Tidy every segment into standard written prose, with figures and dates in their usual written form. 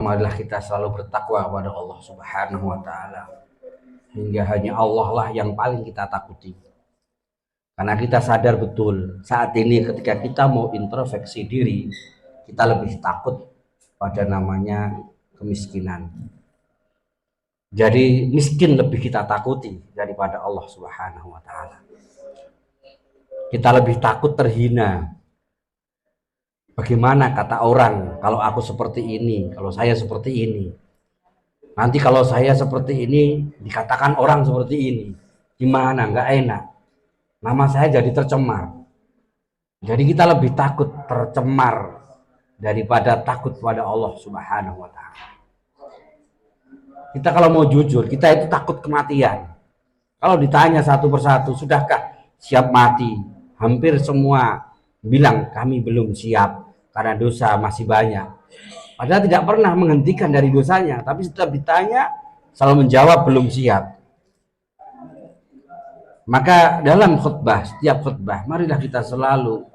Marilah kita selalu bertakwa kepada Allah Subhanahu wa taala. Hingga hanya Allah lah yang paling kita takuti. Karena kita sadar betul saat ini ketika kita mau introspeksi diri, kita lebih takut pada namanya kemiskinan. Jadi miskin lebih kita takuti daripada Allah Subhanahu wa taala. Kita lebih takut terhina. Bagaimana kata orang kalau aku seperti ini, kalau saya seperti ini. Nanti kalau saya seperti ini dikatakan orang seperti ini. Gimana? Nggak enak. Nama saya jadi tercemar. Jadi kita lebih takut tercemar daripada takut pada Allah Subhanahu wa taala. Kita kalau mau jujur, kita itu takut kematian. Kalau ditanya satu persatu, sudahkah siap mati? Hampir semua bilang kami belum siap karena dosa masih banyak. Padahal tidak pernah menghentikan dari dosanya, tapi setiap ditanya selalu menjawab belum siap. Maka dalam khutbah, setiap khutbah, marilah kita selalu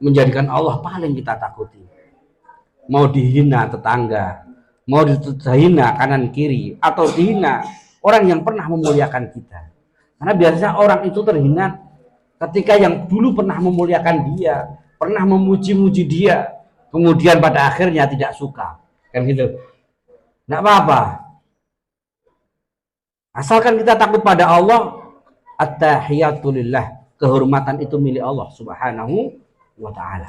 menjadikan Allah paling kita takuti. Mau dihina tetangga, mau dihina kanan kiri, atau dihina orang yang pernah memuliakan kita. Karena biasanya orang itu terhina ketika yang dulu pernah memuliakan dia, pernah memuji-muji dia, kemudian pada akhirnya tidak suka, kan gitu. Nggak apa-apa, asalkan kita takut pada Allah. At-tahiyatulillah, kehormatan itu milik Allah Subhanahu wa ta'ala.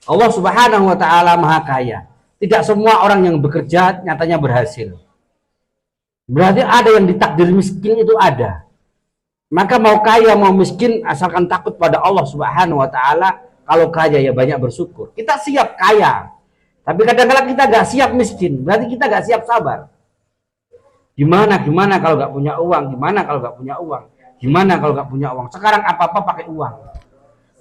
Allah Subhanahu wa ta'ala maha kaya. Tidak semua orang yang bekerja nyatanya berhasil. Berarti ada yang ditakdir miskin, itu ada. Maka mau kaya mau miskin, asalkan takut pada Allah Subhanahu wa ta'ala. Kalau kaya ya banyak bersyukur. Kita siap kaya, tapi kadang-kadang kita gak siap miskin. Berarti kita gak siap sabar. Gimana kalau gak punya uang? Gimana kalau gak punya uang? Gimana kalau gak punya uang? Sekarang apa-apa pakai uang.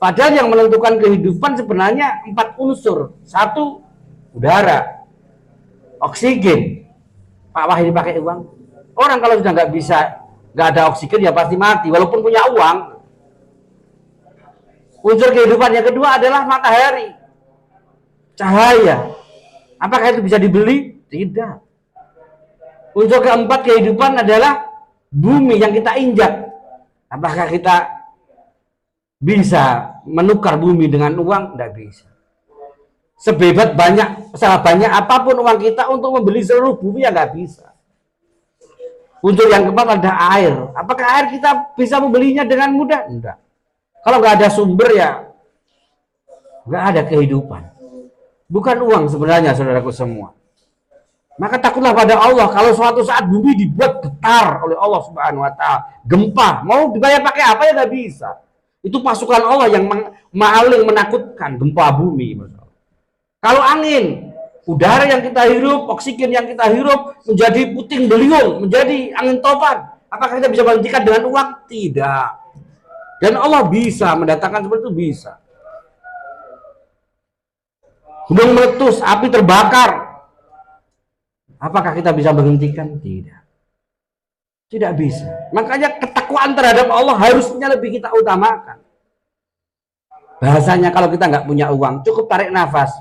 Padahal yang menentukan kehidupan sebenarnya 4 unsur. 1, udara, oksigen. Pak Wahid pakai uang. Orang kalau sudah nggak bisa, nggak ada oksigen ya pasti mati walaupun punya uang. Unsur kehidupan yang kedua adalah matahari, cahaya. Apakah itu bisa dibeli? Tidak. Unsur keempat kehidupan adalah bumi yang kita injak. Apakah kita bisa menukar bumi dengan uang? Tidak bisa. Sebanyak apapun uang kita untuk membeli seluruh bumi ya nggak bisa. Unsur yang keempat ada air. Apakah air kita bisa membelinya dengan mudah? Enggak. Kalau nggak ada sumber ya nggak ada kehidupan. Bukan uang sebenarnya, saudaraku semua. Maka takutlah pada Allah kalau suatu saat bumi dibuat getar oleh Allah Subhanahu wa ta'ala, gempa, mau dibayar pakai apa ya nggak bisa. Itu pasukan Allah yang paling menakutkan, gempa bumi. Kalau angin, udara yang kita hirup, oksigen yang kita hirup menjadi puting beliung, menjadi angin topan, apakah kita bisa menghentikan dengan uang? Tidak. Dan Allah bisa mendatangkan seperti itu, bisa. Gunung meletus, api terbakar, apakah kita bisa menghentikan? Tidak. Tidak bisa. Makanya ketakwaan terhadap Allah harusnya lebih kita utamakan. Bahasanya kalau kita nggak punya uang, cukup tarik nafas.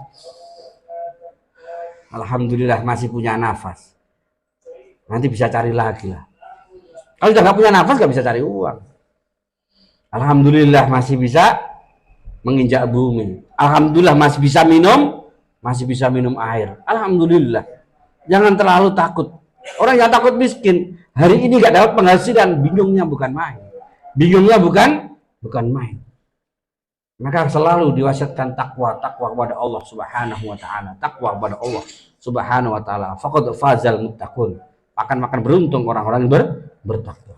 Alhamdulillah masih punya nafas. Nanti bisa cari lagi lah. Kalau sudah nggak punya nafas nggak bisa cari uang. Alhamdulillah masih bisa menginjak bumi. Alhamdulillah masih bisa minum air. Alhamdulillah. Jangan terlalu takut. Orang yang takut miskin, hari ini nggak dapat penghasilan, bingungnya bukan main. Bukan main. Maka selalu diwasiatkan takwa kepada Allah Subhanahu wa ta'ala. Takwa kepada Allah Subhanahu wa ta'ala. Faqad fazal muttaqun. Akan beruntung orang-orang yang bertakwa.